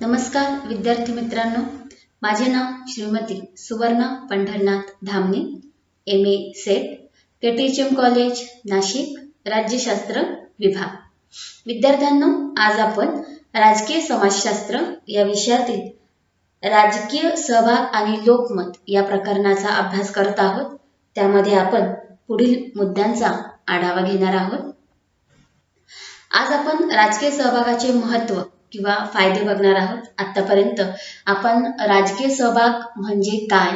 नमस्कार विद्यार्थी मित्रांनो, माझे नाव Shrimati Suvarna Pandharnath Dhamane, MA SET, KTHM college Nashik, राज्यशास्त्र विभाग. विद्यार्थ्यांनो, आज आपण राजकीय समाजशास्त्र या विषयातील राजकीय सहभाग आणि लोकमत या प्रकरणाचा अभ्यास करत आहोत. त्यामध्ये आपण पुढील मुद्द्यांचा आढावा घेणार आहोत. आज आपण राजकीय सहभागाचे महत्त्व किंवा फायदे बघणार आहोत. आतापर्यंत आपण राजकीय सहभाग म्हणजे काय,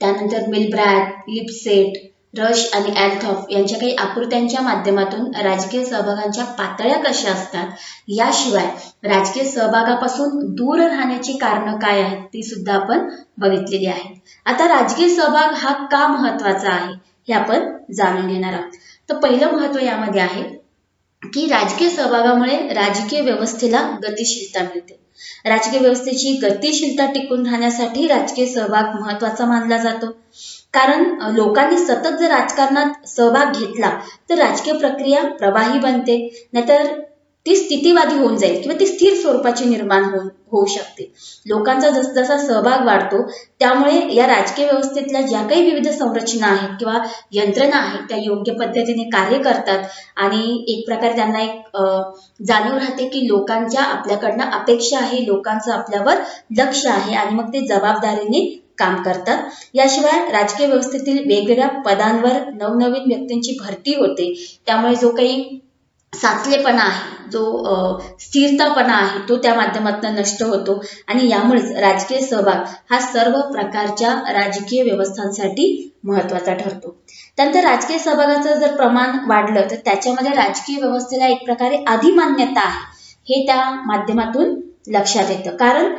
त्यानंतर मिलब्रॅग, लिपसेट, रश आणि ॲल्थॉफ यांच्या काही आकृत्यांच्या माध्यमातून राजकीय सहभागांच्या पातळ्या कशा असतात, याशिवाय राजकीय सहभागापासून दूर राहण्याची कारणं काय आहेत ती सुद्धा आपण बघितलेली आहेत. आता राजकीय सहभाग हा का महत्त्वाचा आहे हे आपण जाणून घेणार आहोत. तर पहिलं महत्त्व यामध्ये आहे की राजकीय सहभागामुळे राजकीय व्यवस्थेला गतिशीलता मिळते. राजकीय व्यवस्थेची गतिशीलता टिकून राहण्यासाठी राजकीय सहभाग महत्त्वाचा मानला जातो. कारण लोकांनी सतत जर राजकारणात सहभाग घेतला तर राजकीय प्रक्रिया प्रवाही बनते, नाहीतर ती स्थितीवादी होऊन जाईल किंवा ती स्थिर स्वरूपाची निर्माण होऊ शकते. लोकांचा जसजसा सहभाग वाढतो त्यामुळे या राजकीय व्यवस्थेतल्या ज्या काही विविध संरचना आहेत किंवा यंत्रणा आहेत त्या योग्य पद्धतीने कार्य करतात आणि एक प्रकारे त्यांना एक जाणीव राहते की लोकांच्या आपल्याकडनं अपेक्षा आहे, लोकांचं आपल्यावर लक्ष आहे आणि मग ते जबाबदारीने काम करतात. याशिवाय राजकीय व्यवस्थेतील वेगवेगळ्या पदांवर नवनवीन व्यक्तींची भरती होते. त्यामुळे जो काही साचलेपणा आहे, जो स्थिरतापणा आहे तो त्या माध्यमातून नष्ट होतो आणि यामुळेच राजकीय सहभाग हा सर्व प्रकारच्या राजकीय व्यवस्थांसाठी महत्त्वाचा ठरतो. त्यानंतर राजकीय सहभागाचं जर प्रमाण वाढलं तर त्याच्यामध्ये राजकीय व्यवस्थेला एक प्रकारे अधिमान्यता आहे हे त्या माध्यमातून लक्षात येतं. कारण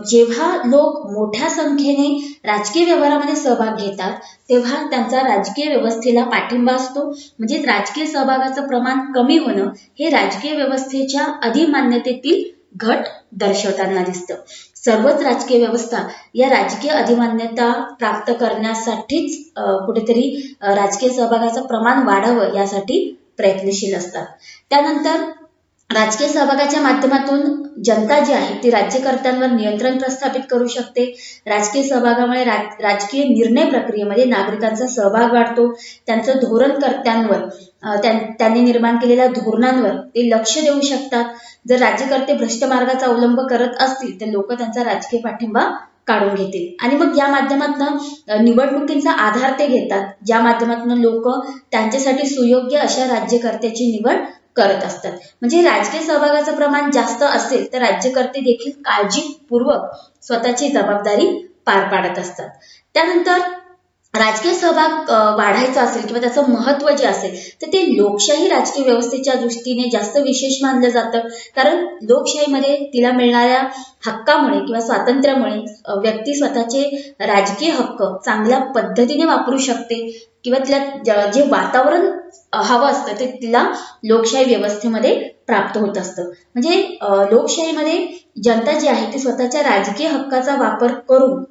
जेव्हा लोक मोठ्या संख्येने राजकीय व्यवहारामध्ये सहभाग घेतात तेव्हा त्यांचा राजकीय व्यवस्थेला पाठिंबा असतो. म्हणजे राजकीय सहभागाचं प्रमाण कमी होणं हे राजकीय व्यवस्थेच्या अधिमान्यतेतील घट दर्शवताना दिसतं. सर्वच राजकीय व्यवस्था या राजकीय अधिमान्यता प्राप्त करण्यासाठीच कुठेतरी राजकीय सहभागाचं प्रमाण वाढावं यासाठी प्रयत्नशील असतात. त्यानंतर राजकीय सहभागाच्या माध्यमातून जनता जी आहे ती राज्यकर्त्यांवर नियंत्रण प्रस्थापित करू शकते. राजकीय सहभागामुळे राजकीय निर्णय प्रक्रियेमध्ये नागरिकांचा सहभाग वाढतो. त्यांचं धोरणकर्त्यांवर त्यांनी निर्माण केलेल्या धोरणांवर ते लक्ष देऊ शकतात. जर राज्यकर्ते भ्रष्ट मार्गाचा अवलंब करत असतील तर लोक त्यांचा राजकीय पाठिंबा काढून घेतील आणि मग या माध्यमातून निवडणुकींचा आधार ते घेतात, ज्या माध्यमातून लोक त्यांच्यासाठी सुयोग्य अशा राज्यकर्त्याची निवड करत असतात. म्हणजे राजकीय सहभागाचं प्रमाण जास्त असेल तर राज्यकर्ते देखील काळजीपूर्वक स्वतःची जबाबदारी पार पाडत असतात. त्यानंतर राजकीय सहभाग वाढायचा असेल किंवा त्याचं महत्त्व जे असेल तर ते लोकशाही राजकीय व्यवस्थेच्या दृष्टीने जास्त विशेष मानलं जातं. कारण लोकशाहीमध्ये तिला मिळणाऱ्या हक्कामुळे किंवा स्वातंत्र्यामुळे व्यक्ती स्वतःचे राजकीय हक्क चांगल्या पद्धतीने वापरू शकते किंवा तिला जे वातावरण हवं असतं ते तिला लोकशाही व्यवस्थेमध्ये प्राप्त होत असतं. म्हणजे लोकशाहीमध्ये जनता जी आहे ती स्वतःच्या राजकीय हक्काचा वापर करून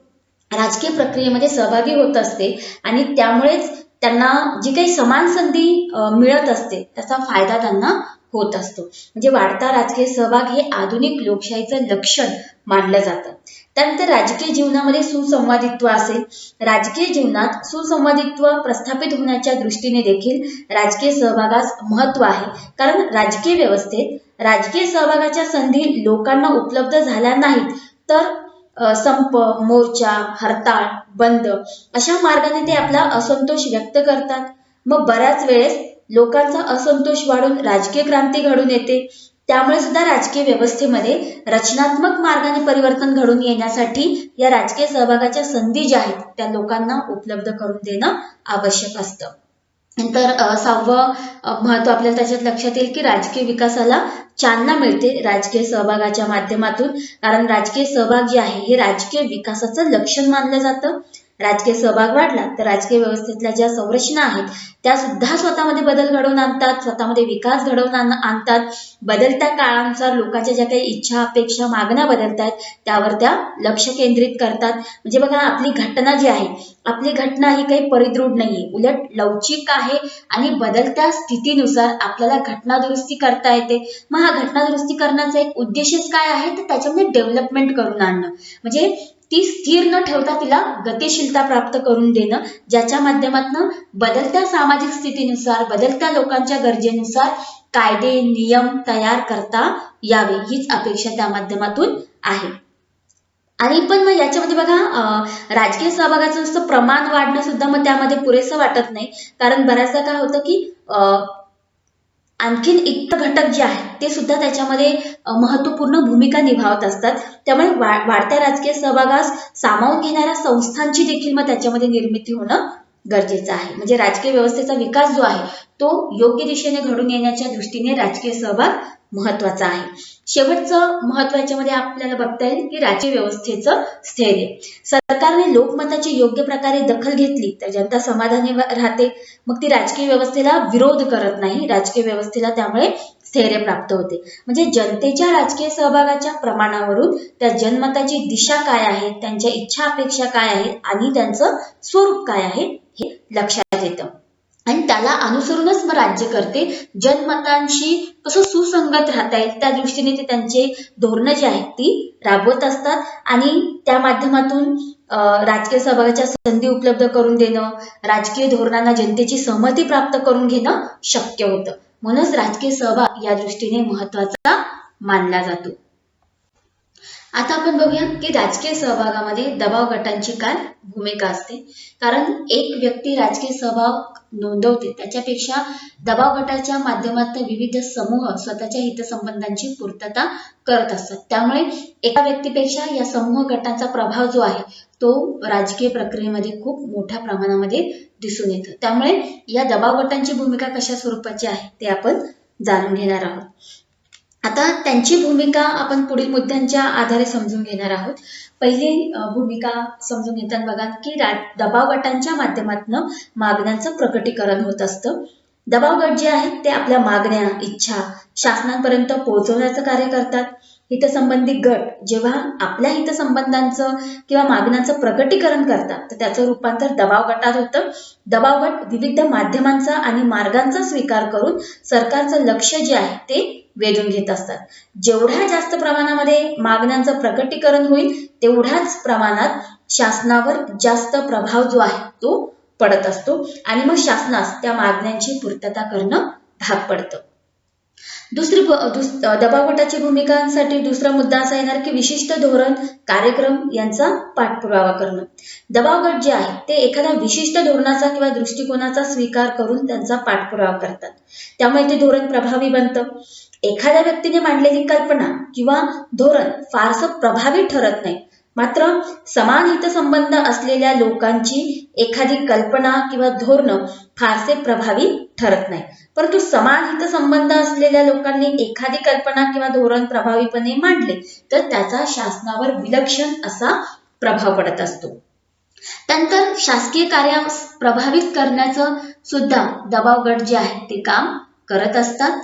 राजकीय प्रक्रियेमध्ये सहभागी होत असते आणि त्यामुळेच त्यांना जी काही समान संधी मिळत असते त्याचा फायदा त्यांना होत असतो. म्हणजे वाढता राजकीय सहभाग हे आधुनिक लोकशाहीचं लक्षण मानलं जातं. त्यानंतर राजकीय जीवनामध्ये सुसंवादित्व असेल. राजकीय जीवनात सुसंवादित्व प्रस्थापित होण्याच्या दृष्टीने देखील राजकीय सहभागास महत्त्व आहे. कारण राजकीय व्यवस्थेत राजकीय सहभागाच्या संधी लोकांना उपलब्ध झाल्या नाहीत तर संप, मोर्चा, हरताळ, बंद अशा मार्गाने ते आपला असंतोष व्यक्त करतात. मग बऱ्याच वेळेस लोकांचा असंतोष वाढून राजकीय क्रांती घडून येते. त्यामुळे सुद्धा राजकीय व्यवस्थेमध्ये रचनात्मक मार्गाने परिवर्तन घडून येण्यासाठी या राजकीय सहभागाच्या संधी ज्या आहेत त्या लोकांना उपलब्ध करून देणं आवश्यक असतं. नंतर 6वं महत्त्व आपल्याला त्याच्यात लक्षात येईल की राजकीय विकासाला चालना मिळते राजकीय सहभागाच्या माध्यमातून. कारण राजकीय सहभाग जे आहे हे राजकीय विकासाचं लक्षण मानलं जातं. राजकीय सहभाग वाढला तर राजकीय व्यवस्थेतल्या ज्या संरचना आहेत त्या सुद्धा स्वतःमध्ये बदल घडवून आणतात, स्वतःमध्ये विकास घडवून आणतात. बदलत्या काळानुसार लोकांच्या ज्या काही इच्छा, अपेक्षा, मागण्या बदलतात त्यावर त्या लक्ष केंद्रित करतात. म्हणजे बघा, आपली घटना जी आहे, आपली घटना ही काही परिदृढ नाहीये, उलट लवचिक आहे आणि बदलत्या स्थितीनुसार आपल्याला घटना दुरुस्ती करता येते. मग हा घटना दुरुस्ती करण्याचा एक उद्देशच काय आहे, तर त्याच्यामध्ये डेव्हलपमेंट करून आणणं, म्हणजे ती स्थिर न ठेवता तिला गतिशीलता प्राप्त करून देणं, ज्याच्या माध्यमातून बदलत्या सामाजिक स्थितीनुसार, बदलत्या लोकांच्या गरजेनुसार कायदे नियम तयार करता यावे, हीच अपेक्षा त्या माध्यमातून आहे. आणि पण मग याच्यामध्ये बघा, राजकीय सहभागाचं नुसतं प्रमाण वाढणं सुद्धा मग त्यामध्ये पुरेसं वाटत नाही. कारण बऱ्याचदा काय होतं की आणखीन इतर घटक जे आहेत ते सुद्धा त्याच्यामध्ये महत्वपूर्ण भूमिका निभावत असतात. त्यामुळे वाढत्या राजकीय सहभागास सामावून घेणाऱ्या संस्थांची देखील मग त्याच्यामध्ये निर्मिती होणं गरजेचं आहे. म्हणजे राजकीय व्यवस्थेचा विकास जो आहे तो योग्य दिशेने घडून येण्याच्या दृष्टीने राजकीय सहभाग महत्वाचा आहे. शेवटचं महत्वाच्या मध्ये आपल्याला बघता येईल की राजकीय व्यवस्थेचं स्थैर्य. सरकारने लोकमताची योग्य प्रकारे दखल घेतली तर जनता समाधानी राहते. मग ती राजकीय व्यवस्थेला विरोध करत नाही, राजकीय व्यवस्थेला त्यामुळे स्थैर्य प्राप्त होते. म्हणजे जनतेच्या राजकीय सहभागाच्या प्रमाणावरून त्या जनमताची दिशा काय आहे, त्यांच्या इच्छा अपेक्षा काय आहेत आणि त्यांचं स्वरूप काय आहे हे लक्षात येतं. आणि त्याला अनुसरूनच मग राज्यकर्ते जनमतांशी कसं सुसंगत राहता येईल त्या दृष्टीने ते त्यांचे धोरणं जी आहेत ती राबवत असतात. आणि त्या माध्यमातून राजकीय सहभागाच्या संधी उपलब्ध करून देणं, राजकीय धोरणांना जनतेची सहमती प्राप्त करून घेणं शक्य होतं. म्हणूनच राजकीय सहभाग या दृष्टीने महत्वाचा मानला जातो. आता आपण बघूया की राजकीय सहभागामध्ये दबाव गटांची काय भूमिका असते. कारण एक व्यक्ती राजकीय सहभाग नोंदवते त्याच्यापेक्षा दबाव गटाच्या माध्यमातून विविध समूह स्वतःच्या हितसंबंधांची पूर्तता करत असतात. त्यामुळे एका व्यक्तीपेक्षा या समूह गटांचा प्रभाव जो आहे तो राजकीय प्रक्रियेमध्ये खूप मोठ्या प्रमाणामध्ये दिसून येतो. त्यामुळे या दबाव गटांची भूमिका कशा स्वरूपाची आहे ते आपण जाणून घेणार आहोत. आता त्यांची भूमिका आपण पुढील मुद्द्यांच्या आधारे समजून घेणार आहोत. पहिली भूमिका समजून घेताना बघा की दबाव गटांच्या माध्यमातून मागण्यांचं प्रकटीकरण होत असतं. दबाव गट जे आहेत ते आपल्या मागण्या, इच्छा शासनापर्यंत पोहोचवण्याचं कार्य करतात. हितसंबंधी गट जेव्हा आपल्या हितसंबंधांचं किंवा मागण्यांचं प्रकटीकरण करतात तर त्याचं रूपांतर दबाव गटात होतं. दबाव गट विविध माध्यमांचा आणि मार्गांचा स्वीकार करून सरकारचं लक्ष जे आहे ते वेधून घेत असतात. जेवढ्या जास्त प्रमाणामध्ये मागण्यांचं प्रकटीकरण होईल तेवढ्याच प्रमाणात शासनावर जास्त प्रभाव जो आहे तो पडत असतो आणि मग शासनास त्या मागण्यांची पूर्तता करणं भाग पडतं. दबाव गटाची भूमिकांसाठी दुसरा मुद्दा असा येणार की विशिष्ट धोरण, कार्यक्रम यांचा पाठपुरावा करणं. दबाव गट जे आहे ते एखाद्या विशिष्ट धोरणाचा किंवा दृष्टिकोनाचा स्वीकार करून त्यांचा पाठपुरावा करतात. त्यामुळे ते धोरण प्रभावी बनतं. एखाद्या व्यक्तीने मांडलेली कल्पना किंवा धोरण फारसं प्रभावी ठरत नाही, मात्र समान हितसंबंध असलेल्या लोकांची एखादी कल्पना किंवा धोरण फारसे प्रभावी ठरत नाही. परंतु समान हितसंबंध असलेल्या लोकांनी एखादी कल्पना किंवा धोरण प्रभावीपणे मांडले तर त्याचा शासनावर विलक्षण असा प्रभाव पडत असतो. त्यानंतर शासकीय कार्यास प्रभावित करण्याचं सुद्धा दबाव गट जे आहे ते काम करत असतात.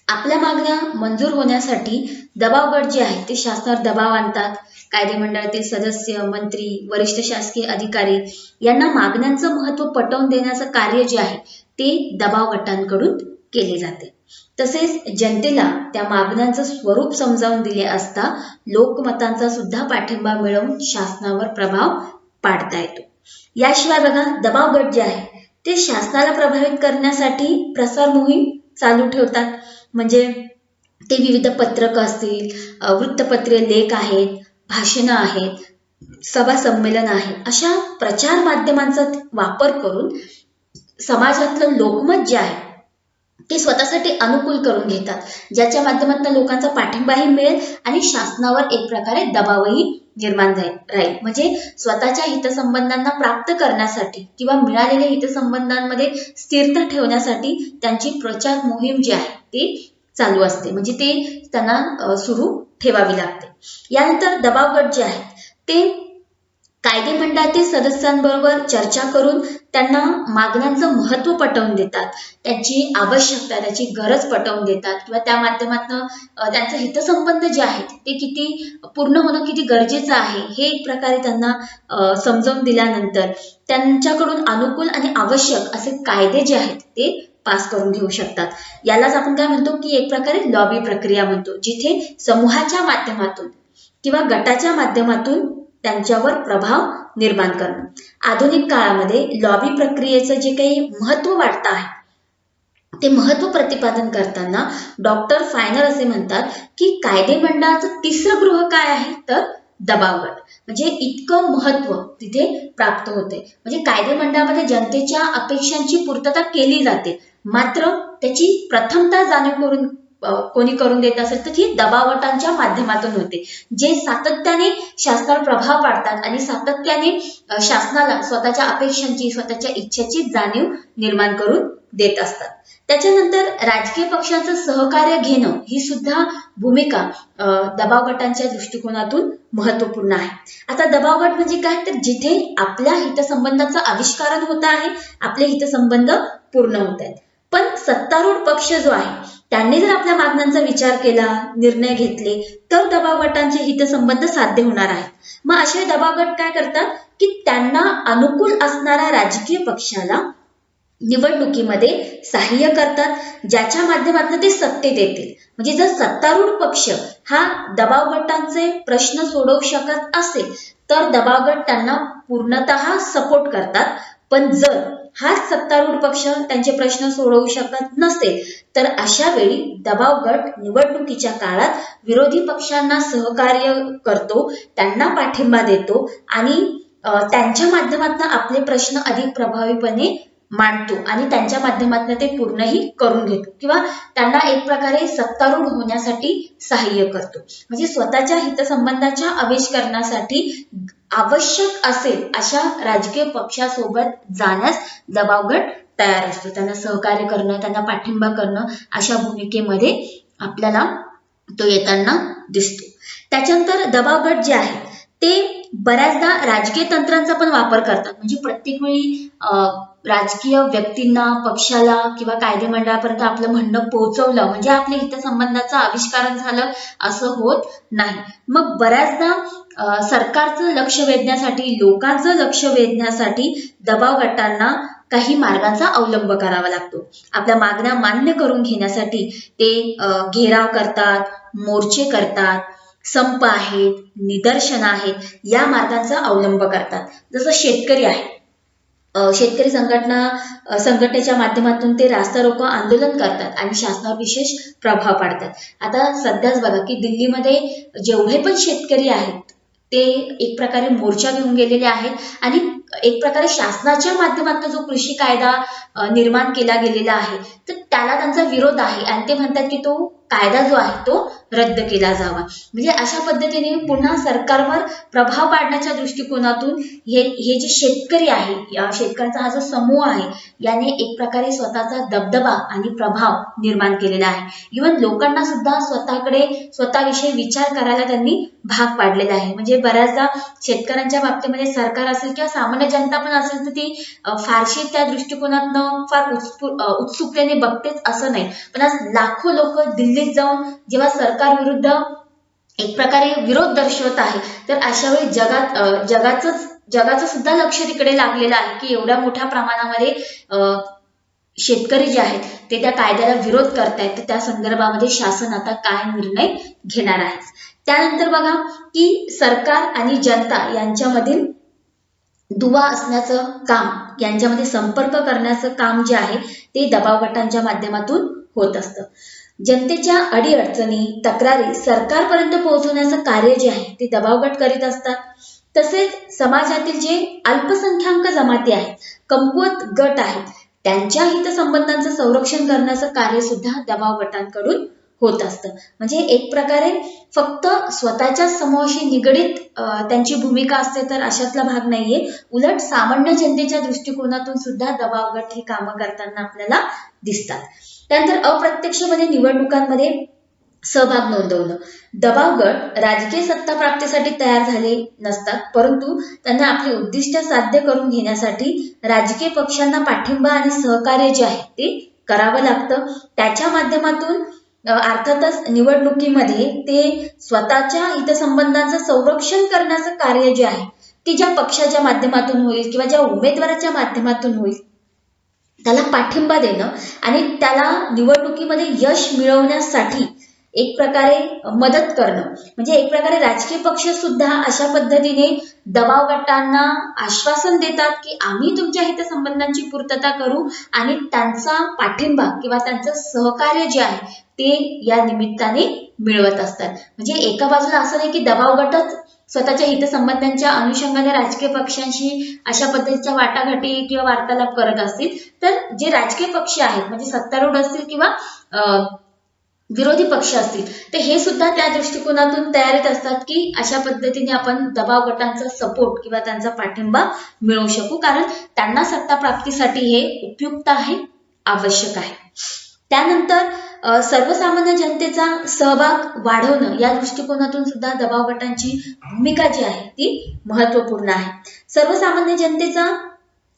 आपल्या मागण्या मंजूर होण्यासाठी दबाव गट जे आहे ते शासनावर दबाव आणतात. कायदे मंडळातील सदस्य, मंत्री, वरिष्ठ शासकीय अधिकारी यांना मागण्यांचं महत्त्व पटवून देण्याचं कार्य जे आहे ते दबाव गटांकडून केले जाते. तसेच जनतेला त्या मागण्यांचं स्वरूप समजावून दिले असता लोकमतांचा सुद्धा पाठिंबा मिळवून शासनावर प्रभाव पाडता येतो. याशिवाय बघा, दबाव गट जे आहे ते शासनाला प्रभावित करण्यासाठी प्रसार मोहीम चालू ठेवतात. म्हणजे ते विविध पत्रक असतील, वृत्तपत्रे, लेख आहेत, भाषणं आहेत, सभा संमेलन आहे, अशा प्रचार माध्यमांचा वापर करून समाजातलं लोकमत जे आहे ते स्वतःसाठी अनुकूल करून घेतात, ज्याच्या माध्यमातून लोकांचा पाठिंबाही मिळेल आणि शासनावर एक प्रकारे दबावही निर्माण राहील. म्हणजे स्वतःच्या हितसंबंधांना प्राप्त करण्यासाठी किंवा मिळालेल्या हितसंबंधांमध्ये स्थिरता ठेवण्यासाठी त्यांची प्रचार मोहीम जी आहे ती चालू असते. म्हणजे ते त्यांना सुरू ठेवावी लागते. यानंतर दबाव गट जे आहेत ते कायदे मंडळातील सदस्यांबरोबर चर्चा करून त्यांना मागण्यांचं महत्त्व पटवून देतात, त्यांची आवश्यकता, त्याची गरज पटवून देतात किंवा त्या माध्यमातून त्यांचे हितसंबंध जे आहेत ते किती पूर्ण होणं किती गरजेचं आहे हे एक प्रकारे त्यांना समजावून दिल्यानंतर त्यांच्याकडून अनुकूल आणि आवश्यक असे कायदे जे आहेत ते पास करून घेऊ शकतात. यालाच आपण काय म्हणतो की एक प्रकारे लॉबी प्रक्रिया म्हणतो, जिथे समूहाच्या माध्यमातून किंवा गटाच्या माध्यमातून त्यांच्यावर प्रभाव निर्माण करणं. आधुनिक काळामध्ये लॉबी प्रक्रियेचं जे काही महत्त्व वाढतं आहे ते महत्त्व प्रतिपादन करताना डॉक्टर फायनर असे म्हणतात की कायदे मंडळाचं तिसरं गृह काय आहे तर दबावगट. म्हणजे इतकं महत्त्व तिथे प्राप्त होते. म्हणजे कायदे मंडळामध्ये जनतेच्या अपेक्षांची पूर्तता केली जाते, मात्र त्याची प्रथमतः जाणीव करून कोणी करून देत असेल तर ती दबावगटांच्या माध्यमातून होते, जे सातत्याने शासनावर प्रभाव पाडतात आणि सातत्याने शासनाला स्वतःच्या अपेक्षांची स्वतःच्या इच्छेची जाणीव निर्माण करून देत असतात. त्याच्यानंतर राजकीय पक्षांचं सहकार्य घेणं ही सुद्धा भूमिका दबावगटांच्या दृष्टिकोनातून महत्वपूर्ण आहे. आता दबावगट म्हणजे काय तर जिथे आपल्या हितसंबंधाचं आविष्कारण होत आहे, आपले हितसंबंध पूर्ण होत आहेत. पण सत्तारूढ पक्ष जो आहे त्यांनी जर आपल्या मागण्यांचा विचार केला, निर्णय घेतले तर दबावगटांचे हितसंबंध साध्य होणार आहेत. मग असे दबावगट काय करतात की त्यांना अनुकूल असणाऱ्या राजकीय पक्षाला निवडणुकीमध्ये सहाय्य करतात, ज्याच्या माध्यमातून ते सत्तेत येतील. म्हणजे जर सत्तारूढ पक्ष हा दबावगटांचे प्रश्न सोडवू शकत असेल तर दबावगट त्यांना पूर्णतः सपोर्ट करतात. पण जर हाच सत्तारूढ पक्ष त्यांचे प्रश्न सोडवू शकत नसेल तर अशा वेळी दबावगट निवडणुकीच्या काळात विरोधी पक्षांना सहकार्य करतो, त्यांना पाठिंबा देतो आणि त्यांच्या माध्यमातून आपले प्रश्न अधिक प्रभावीपणे मांडतो आणि त्यांच्या माध्यमातून ते पूर्णही करून घेतो किंवा त्यांना एक प्रकारे सत्तारूढ होण्यासाठी सहाय्य करतो. म्हणजे स्वतःच्या हितसंबंधाच्या आविष्करणासाठी आवश्यक असेल अशा राजकीय पक्षासोबत जाण्यास दबावगट तयार असतो. त्यांना सहकार्य करणं, त्यांना पाठिंबा करणं अशा भूमिकेमध्ये आपल्याला तो येताना दिसतो. त्याच्यानंतर दबावगट जे आहे ते बऱ्याचदा राजकीय तंत्रांचा पण वापर करतात. म्हणजे प्रत्येक वेळी राजकीय व्यक्तींना, पक्षाला किंवा कायदे मंडळापर्यंत आपलं म्हणणं पोहोचवलं म्हणजे आपल्या हितसंबंधाचं आविष्कारण झालं असं होत नाही. मग बऱ्याचदा सरकारचं लक्ष वेधण्यासाठी, लोकांचं लक्ष वेधण्यासाठी दबावगटांना काही मार्गांचा अवलंब करावा लागतो. आपल्या मागण्या मान्य करून घेण्यासाठी ते घेराव करतात, मोर्चे करतात, संप आहेत, निदर्शन आहेत, या मार्गांचा अवलंब करतात. जसं शेतकरी आहे, शेतकरी संघटनेच्या माध्यमातून ते रास्ता रोको आंदोलन करतात आणि शासनावर विशेष प्रभाव पाडतात. आता सध्याच बघा की दिल्लीमध्ये जेवढे पण शेतकरी आहेत ते एक प्रकारे मोर्चा घेऊन गेलेले आहेत आणि एक प्रकारे शासनाच्या माध्यमातून जो कृषी कायदा निर्माण केला गेलेला आहे तर त्याला त्यांचा विरोध आहे आणि ते म्हणतात की तो कायदा जो आहे तो रद्द केला जावा. म्हणजे अशा पद्धतीने पुन्हा सरकारवर प्रभाव पाडण्याच्या दृष्टिकोनातून हे जे शेतकरी आहे, या शेतकऱ्यांचा हा जो समूह आहे याने एक प्रकारे स्वतःचा दबदबा आणि प्रभाव निर्माण केलेला आहे. इव्हन लोकांना सुद्धा स्वतःविषयी विचार करायला त्यांनी भाग पाडलेला आहे. म्हणजे बऱ्याचदा शेतकऱ्यांच्या बाबतीमध्ये सरकार असेल किंवा सामान्य जनता पण असेल तर ती फारशी त्या दृष्टिकोनातनं फार उत्सुकतेने बघतेच असं नाही. पण आज लाखो लोक दिल्लीत जाऊन जेव्हा सरकार विरुद्ध एक प्रकारे विरोध दर्शवत आहे तर अशा वेळी जगाचं सुद्धा लक्ष तिकडे लागलेलं आहे की एवढ्या मोठ्या प्रमाणामध्ये शेतकरी जे आहेत ते त्या कायद्याला विरोध करतायत, तर त्या संदर्भामध्ये शासन आता काय निर्णय घेणार आहे. त्यानंतर बघा की सरकार आणि जनता यांच्यामधील दुवा असण्याचं काम, यांच्यामध्ये संपर्क करण्याचं काम जे आहे ते दबावगटांच्या माध्यमातून होत असतं. जनतेच्या अडीअडचणी, तक्रारी सरकारपर्यंत पोहोचवण्याचं कार्य जे आहे ते दबावगट करीत असतात. तसेच समाजातील जे अल्पसंख्याक जमाती आहेत, कमकुवत गट आहेत, त्यांच्या हितसंबंधांचं संरक्षण करण्याचं कार्य सुद्धा दबावगटांकडून होत असतं. म्हणजे एक प्रकारे फक्त स्वतःच्या समूहाशी निगडीत त्यांची भूमिका असते तर अशातला भाग नाहीये. उलट सामान्य जनतेच्या दृष्टिकोनातून सुद्धा दबावगट हे कामं करताना आपल्याला दिसतात. त्यानंतर अप्रत्यक्षपणे निवडणुकांमध्ये सहभाग नोंदवणं. दबाव गट राजकीय सत्ता प्राप्तीसाठी तयार झाले नसतात, परंतु त्यांना आपली उद्दिष्ट साध्य करून घेण्यासाठी राजकीय पक्षांना पाठिंबा आणि सहकार्य जे आहे ते करावं लागतं. त्याच्या माध्यमातून अर्थातच निवडणुकीमध्ये ते स्वतःच्या हितसंबंधांचं संरक्षण करण्याचं कार्य जे आहे ते ज्या पक्षाच्या माध्यमातून होईल किंवा ज्या उमेदवाराच्या माध्यमातून होईल त्याला पाठिंबा देणं आणि त्याला निवडणुकीमध्ये यश मिळवण्यासाठी एक प्रकारे मदत करणं. म्हणजे एक प्रकारे राजकीय पक्ष सुद्धा अशा पद्धतीने दबाव गटांना आश्वासन देतात की आम्ही तुमच्या हितसंबंधांची पूर्तता करू आणि त्यांचा पाठिंबा किंवा त्यांचं सहकार्य जे आहे ते या निमित्ताने मिळवत असतात. म्हणजे एका बाजूला असं नाही की दबाव गटच स्वतःच्या हितसंबंधांच्या अनुषंगाने राजकीय पक्षांशी अशा पद्धतीच्या वाटाघाटी किंवा वार्तालाप करत असतील, तर जे राजकीय पक्ष आहेत म्हणजे सत्तारूढ असतील किंवा विरोधी पक्ष असतील तर हे सुद्धा त्या दृष्टिकोनातून तयारीत असतात की अशा पद्धतीने आपण दबाव गटांचा सपोर्ट किंवा त्यांचा पाठिंबा मिळवू शकू, कारण त्यांना सत्ता प्राप्तीसाठी हे उपयुक्त आहे, आवश्यक आहे. त्यानंतर सर्वसामान्य जनतेचा सहभाग वाढवणं या दृष्टिकोनातून सुद्धा दबाव गटांची भूमिका जी आहे ती महत्वपूर्ण आहे. सर्वसामान्य जनतेचा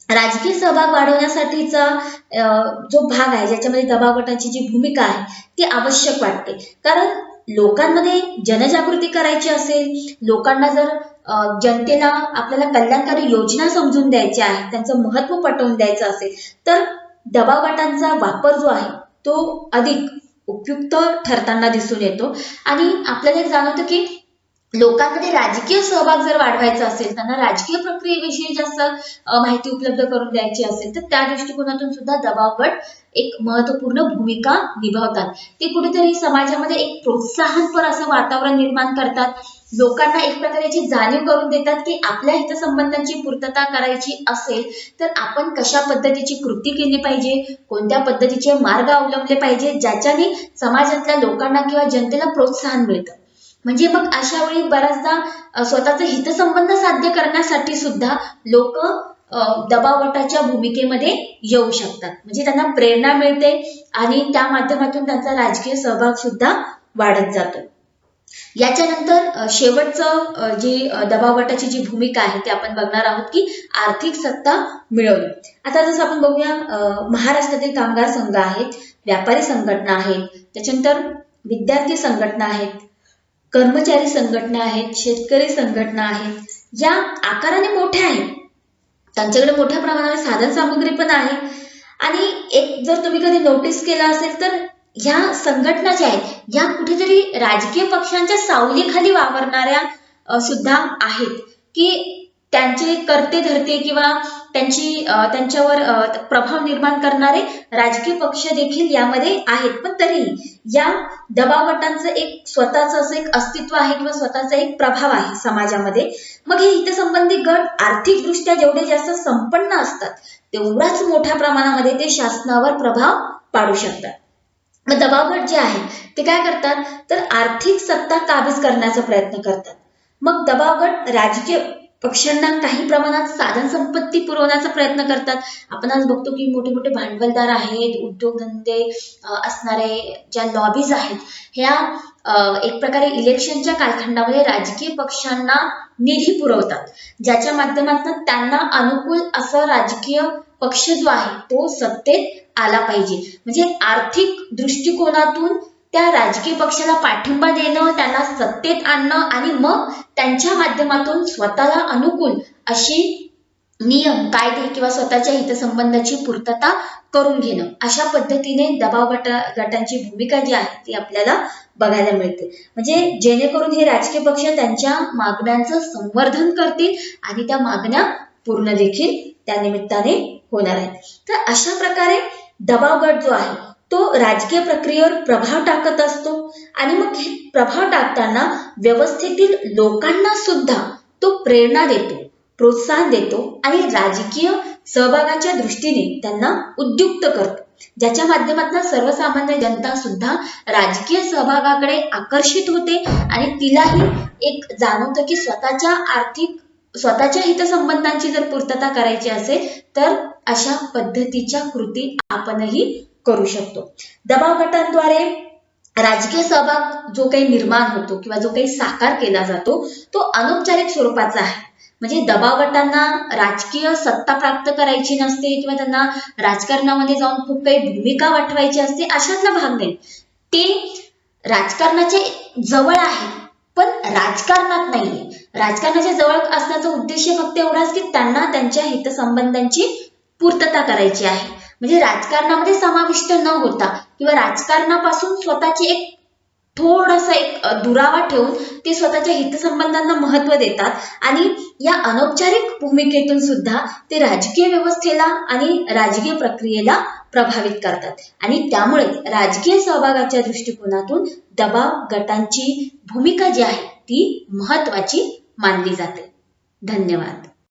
राजकीय सहभाग वाढवण्यासाठीचा जो भाग आहे ज्याच्यामध्ये दबाव गटांची जी भूमिका आहे ती आवश्यक वाटते, कारण लोकांमध्ये जनजागृती करायची असेल, लोकांना जर जनतेला आपल्याला कल्याणकारी योजना समजून द्यायच्या आहेत, त्यांचं महत्व पटवून द्यायचं असेल तर दबाव गटांचा वापर जो आहे तो अधिक उपयुक्त ठरताना दिसून येतो. आणि आपल्याला एक जाणवतं की लोकांमध्ये राजकीय सहभाग जर वाढवायचा असेल, त्यांना राजकीय प्रक्रियेविषयी जास्त माहिती उपलब्ध करून द्यायची असेल तर त्या दृष्टिकोनातून सुद्धा दबाव गट एक महत्वपूर्ण भूमिका निभावतात. ते कुठेतरी समाजामध्ये एक प्रोत्साहनपर असं वातावरण निर्माण करतात. लोकांना एक प्रकारची जाणीव करून देतात की आपल्या हितसंबंधांची पूर्तता करायची असेल तर आपण कशा पद्धतीची कृती केली पाहिजे, कोणत्या पद्धतीचे मार्ग अवलंबले पाहिजे, ज्याच्याने समाजातल्या लोकांना किंवा जनतेला प्रोत्साहन मिळतं. म्हणजे मग अशा वेळी बऱ्याचदा स्वतःचे हितसंबंध साध्य करण्यासाठी सुद्धा लोक दबाव गटाच्या भूमिकेमध्ये येऊ शकतात. म्हणजे त्यांना प्रेरणा मिळते आणि त्या माध्यमातून त्यांचा राजकीय सहभाग सुद्धा वाढत जातो. याच्यानंतर शेवटचं जी दबाव गटाची जी भूमिका आहे ती आपण बघणार आहोत की आर्थिक सत्ता मिळवणे. आता जसं आपण बघूया महाराष्ट्रातील कामगार संघ आहेत, व्यापारी संघटना आहेत, त्याच्यानंतर विद्यार्थी संघटना आहेत, कर्मचारी संघटना आहेत, शेतकरी संघटना आहेत. या आकाराने मोठ्या आहेत, त्यांच्याकडे मोठ्या प्रमाणावर साधन सामुग्री पण आहे. आणि एक जर तुम्ही कधी नोटीस केलं असेल तर ह्या संघटना ज्या आहेत या कुठेतरी राजकीय पक्षांच्या सावलीखाली वावरणाऱ्या सुद्धा आहेत की त्यांचे करते धरते किंवा त्यांच्यावर प्रभाव निर्माण करणारे राजकीय पक्ष देखील यामध्ये आहेत. पण तरी या दबाव गटांचं एक स्वतःचं असं एक अस्तित्व आहे किंवा स्वतःचा एक प्रभाव आहे समाजामध्ये. मग हे हितसंबंधी गट आर्थिकदृष्ट्या जेवढे जास्त संपन्न असतात तेवढाच मोठ्या प्रमाणामध्ये ते शासनावर प्रभाव पाडू शकतात. मग दबाव गट जे आहे ते काय करतात तर आर्थिक सत्ता काबीज करण्याचा प्रयत्न करतात. मग दबाव गट राजकीय पक्षांना काही प्रमाणात साधन संपत्ती पुरवण्याचा प्रयत्न करतात. आपण आज बघतो की मोठे मोठे भांडवलदार आहेत, उद्योगधंदे असणारे ज्या लॉबीज आहेत ह्या एक प्रकारे इलेक्शनच्या कालखंडामध्ये राजकीय पक्षांना निधी पुरवतात, ज्याच्या माध्यमातून त्यांना अनुकूल असं राजकीय पक्ष जो आहे तो सत्तेत आला पाहिजे. म्हणजे आर्थिक दृष्टिकोनातून त्या राजकीय पक्षाला पाठिंबा देणं, त्यांना सत्तेत आणणं आणि मग त्यांच्या माध्यमातून स्वतःला अनुकूल अशी नियम, कायदे किंवा स्वतःच्या हितसंबंधाची पूर्तता करून घेणं, अशा पद्धतीने दबाव गटांची भूमिका जी आहे ती आपल्याला बघायला मिळते. म्हणजे जेणेकरून हे राजकीय पक्ष त्यांच्या मागण्यांचं संवर्धन करतील आणि त्या मागण्या पूर्ण देखील त्या निमित्ताने होणार आहेत. तर अशा प्रकारे दबाव गट जो आहे तो राजकीय प्रक्रियेवर प्रभाव टाकत असतो आणि मग हे प्रभाव टाकताना व्यवस्थेतील लोकांना सुद्धा तो प्रेरणा देतो, प्रोत्साहन देतो आणि राजकीय सहभागाच्या दृष्टीने त्यांना उद्युक्त करतो, ज्याच्या माध्यमातून सर्वसामान्य जनता सुद्धा राजकीय सहभागाकडे आकर्षित होते आणि तिलाही एक जाणवतं की स्वतःच्या हितसंबंधांची जर पूर्तता करायची असेल तर अशा पद्धतीच्या कृती आपणही करू शकतो. दबाव गटांद्वारे राजकीय सहभाग जो काही निर्माण होतो किंवा जो काही साकार केला जातो तो अनौपचारिक स्वरूपाचा आहे. म्हणजे दबाव गटांना राजकीय सत्ता प्राप्त करायची नसते किंवा त्यांना राजकारणामध्ये जाऊन खूप काही भूमिका वठवायची असते, अशातला भाग नाही. ते राजकारणाच्या जवळ आहे पण राजकारणात नाहीये. राजकारणाच्या जवळ असण्याचा उद्देश फक्त एवढाच की त्यांना त्यांच्या हितसंबंधांची पूर्तता करायची आहे. म्हणजे राजकारणामध्ये समाविष्ट न होता किंवा राजकारणापासून स्वतःची एक थोडासा एक दुरावा ठेवून ते स्वतःच्या हितसंबंधांना महत्व देतात आणि या अनौपचारिक भूमिकेतून सुद्धा ते राजकीय व्यवस्थेला आणि राजकीय प्रक्रियेला प्रभावित करतात. आणि त्यामुळे राजकीय सहभागाच्या दृष्टिकोनातून दबाव गटांची भूमिका जी आहे ती महत्वाची मानली जाते. धन्यवाद.